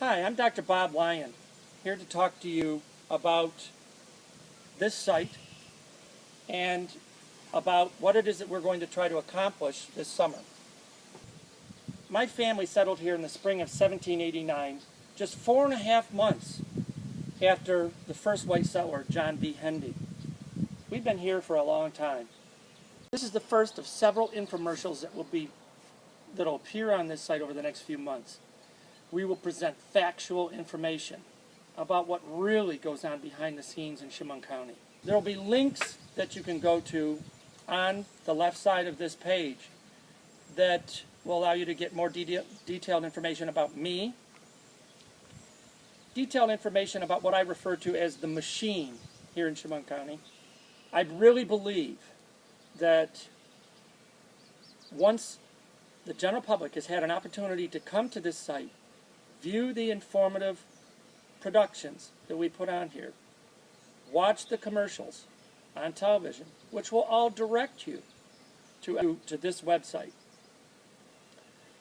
Hi, I'm Dr. Bob Lyon, here to talk to you about this site and about what it is that we're going to try to accomplish this summer. My family settled here in the spring of 1789, just 4.5 months after the first white settler, John B. Hendy. We've been here for a long time. This is the first of several infomercials that'll appear on this site over the next few months. We will present factual information about what really goes on behind the scenes in Chemung County. There will be links that you can go to on the left side of this page that will allow you to get more detailed information about me, detailed information about what I refer to as the machine here in Chemung County. I really believe that once the general public has had an opportunity to come to this site, view the informative productions that we put on here, watch the commercials on television, which will all direct you to this website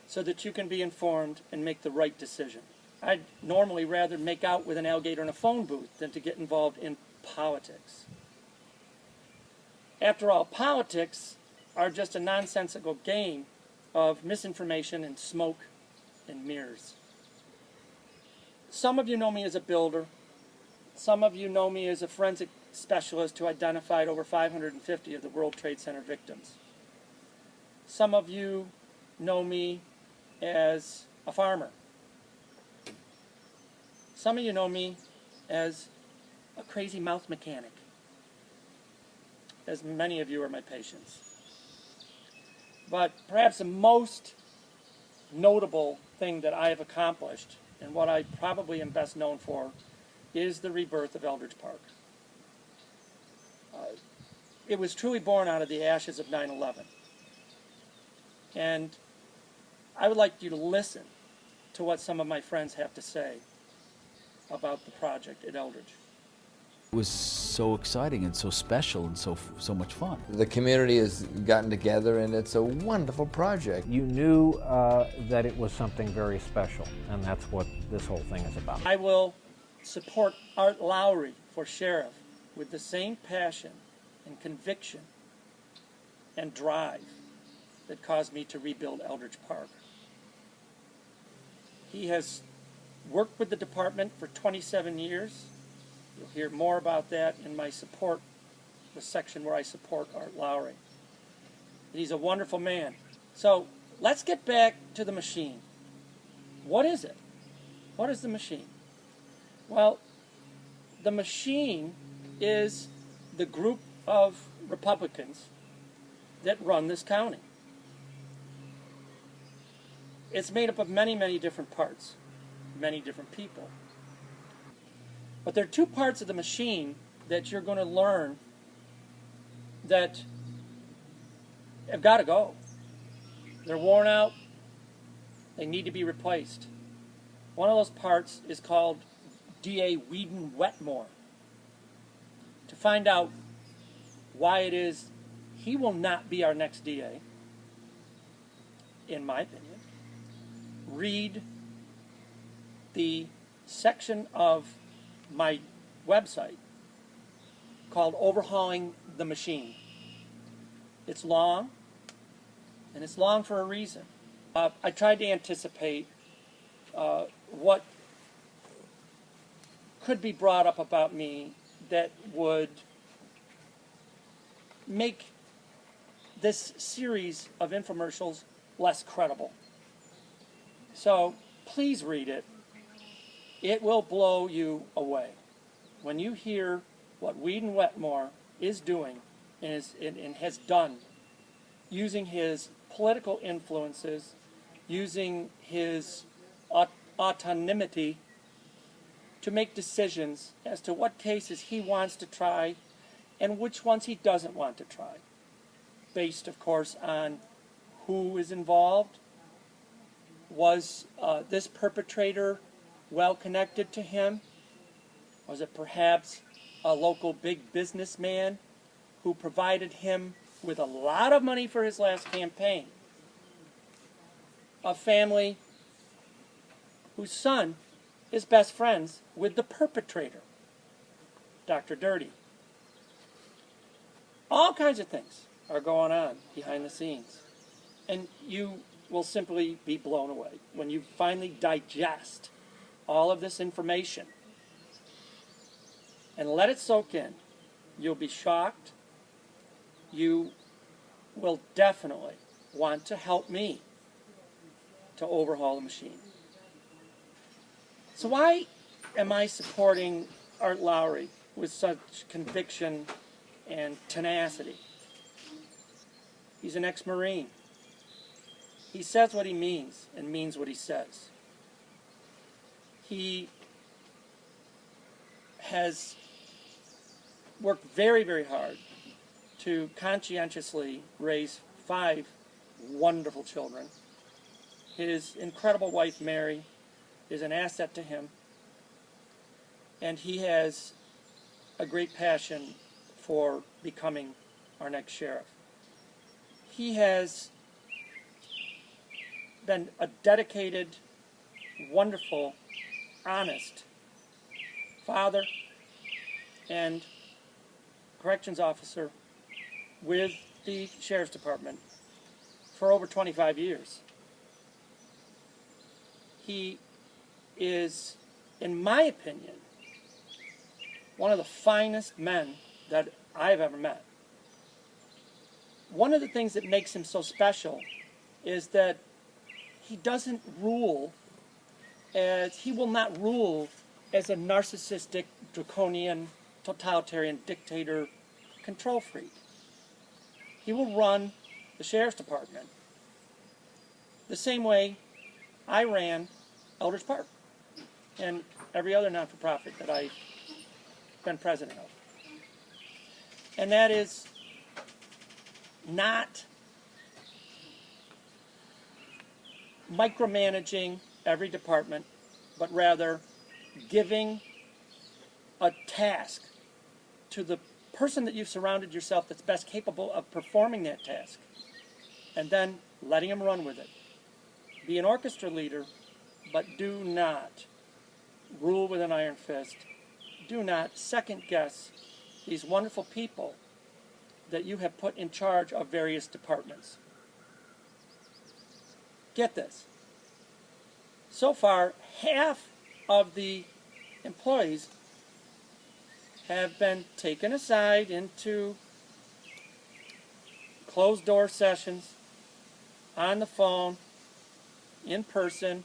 so that you can be informed and make the right decision. I'd normally rather make out with an alligator in a phone booth than to get involved in politics. After all, politics are just a nonsensical game of misinformation and smoke and mirrors. Some of you know me as a builder. Some of you know me as a forensic specialist who identified over 550 of the World Trade Center victims. Some of you know me as a farmer. Some of you know me as a crazy mouth mechanic, as many of you are my patients. But perhaps the most notable thing that I have accomplished, and what I probably am best known for, is the rebirth of Eldridge Park. It was truly born out of the ashes of 9/11. And I would like you to listen to what some of my friends have to say about the project at Eldridge. It was so exciting and so special and so much fun. The community has gotten together and it's a wonderful project. You knew that it was something very special, and that's what this whole thing is about. I will support Art Lowry for sheriff with the same passion and conviction and drive that caused me to rebuild Eldridge Park. He has worked with the department for 27 years. You'll hear more about that in my support, the section where I support Art Lowry. He's a wonderful man. So let's get back to the machine. What is it? What is the machine? Well, the machine is the group of Republicans that run this county. It's made up of many, many different parts, many different people. But there are two parts of the machine that you're going to learn that have got to go. They're worn out. They need to be replaced. One of those parts is called D.A. Whedon Wetmore. To find out why it is he will not be our next DA, in my opinion, read the section of my website called Overhauling the Machine. It's long, and it's long for a reason. I tried to anticipate what could be brought up about me that would make this series of infomercials less credible. So please read it. It will blow you away when you hear what Whedon Wetmore is doing and has done, using his political influences, using his autonomy to make decisions as to what cases he wants to try and which ones he doesn't want to try, based, of course, on who is involved. Was this perpetrator well connected to him? Was it perhaps a local big businessman who provided him with a lot of money for his last campaign? A family whose son is best friends with the perpetrator, Dr. Dirty. All kinds of things are going on behind the scenes. And you will simply be blown away when you finally digest all of this information and let it soak in. You'll be shocked. You will definitely want to help me to overhaul the machine. So why am I supporting Art Lowry with such conviction and tenacity? He's an ex-Marine. He says what he means and means what he says. He has worked very, very hard to conscientiously raise 5 wonderful children. His incredible wife, Mary, is an asset to him. And he has a great passion for becoming our next sheriff. He has been a dedicated, wonderful, honest father and corrections officer with the Sheriff's Department for over 25 years. He is, in my opinion, one of the finest men that I've ever met. One of the things that makes him so special is that he doesn't rule he will not rule as a narcissistic, draconian, totalitarian dictator control freak. He will run the Sheriff's Department the same way I ran Elders Park and every other non-for-profit that I've been president of. And that is not micromanaging every department, but rather giving a task to the person that you've surrounded yourself that's best capable of performing that task, and then letting them run with it. Be an orchestra leader, but do not rule with an iron fist. Do not second guess these wonderful people that you have put in charge of various departments. Get this. So far, half of the employees have been taken aside into closed-door sessions, on the phone, in person.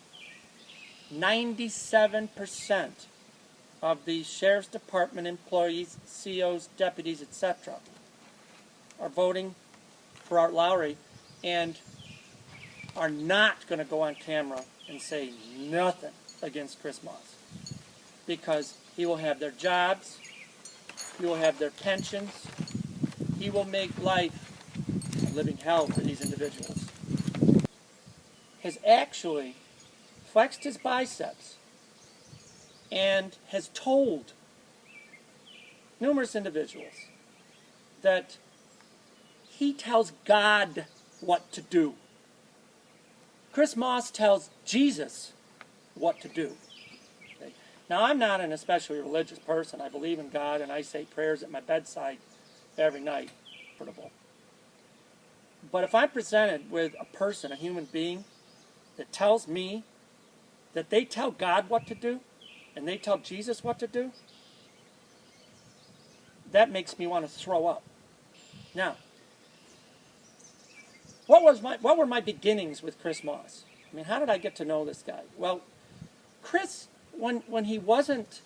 97% of the Sheriff's Department employees, COs, deputies, etc., are voting for Art Lowry and are not going to go on camera and say nothing against Chris Moss, because he will have their jobs, he will have their pensions, he will make life a living hell for these individuals. Has actually flexed his biceps and has told numerous individuals that he tells God what to do. Chris Moss tells Jesus what to do. Okay? Now, I'm not an especially religious person. I believe in God, and I say prayers at my bedside every night. But if I'm presented with a person, a human being, that tells me that they tell God what to do, and they tell Jesus what to do, that makes me want to throw up. Now, what were my beginnings with Chris Moss? I mean, how did I get to know this guy? Well, Chris, when he wasn't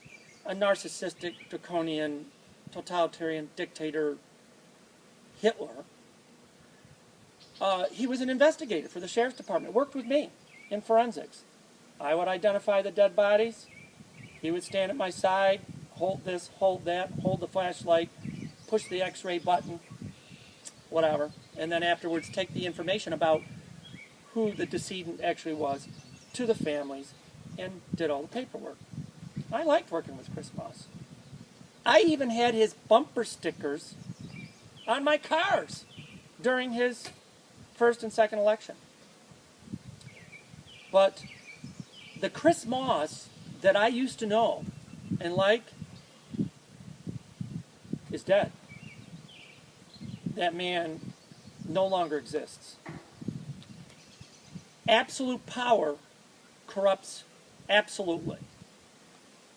a narcissistic, draconian, totalitarian dictator Hitler, he was an investigator for the Sheriff's Department, worked with me in forensics. I would identify the dead bodies. He would stand at my side, hold this, hold that, hold the flashlight, push the x-ray button, whatever, and then afterwards take the information about who the decedent actually was to the families and did all the paperwork. I liked working with Chris Moss. I even had his bumper stickers on my cars during his first and second election. But the Chris Moss that I used to know and like is dead. That man no longer exists. Absolute power corrupts absolutely.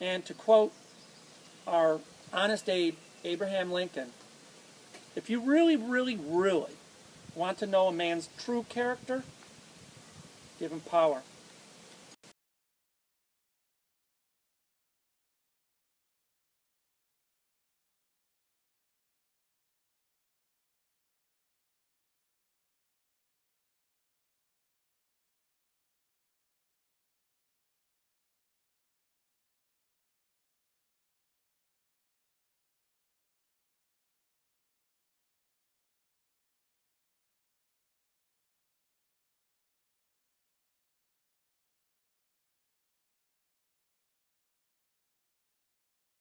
And to quote our honest Abe, Abraham Lincoln, if you really, really, really want to know a man's true character, give him power.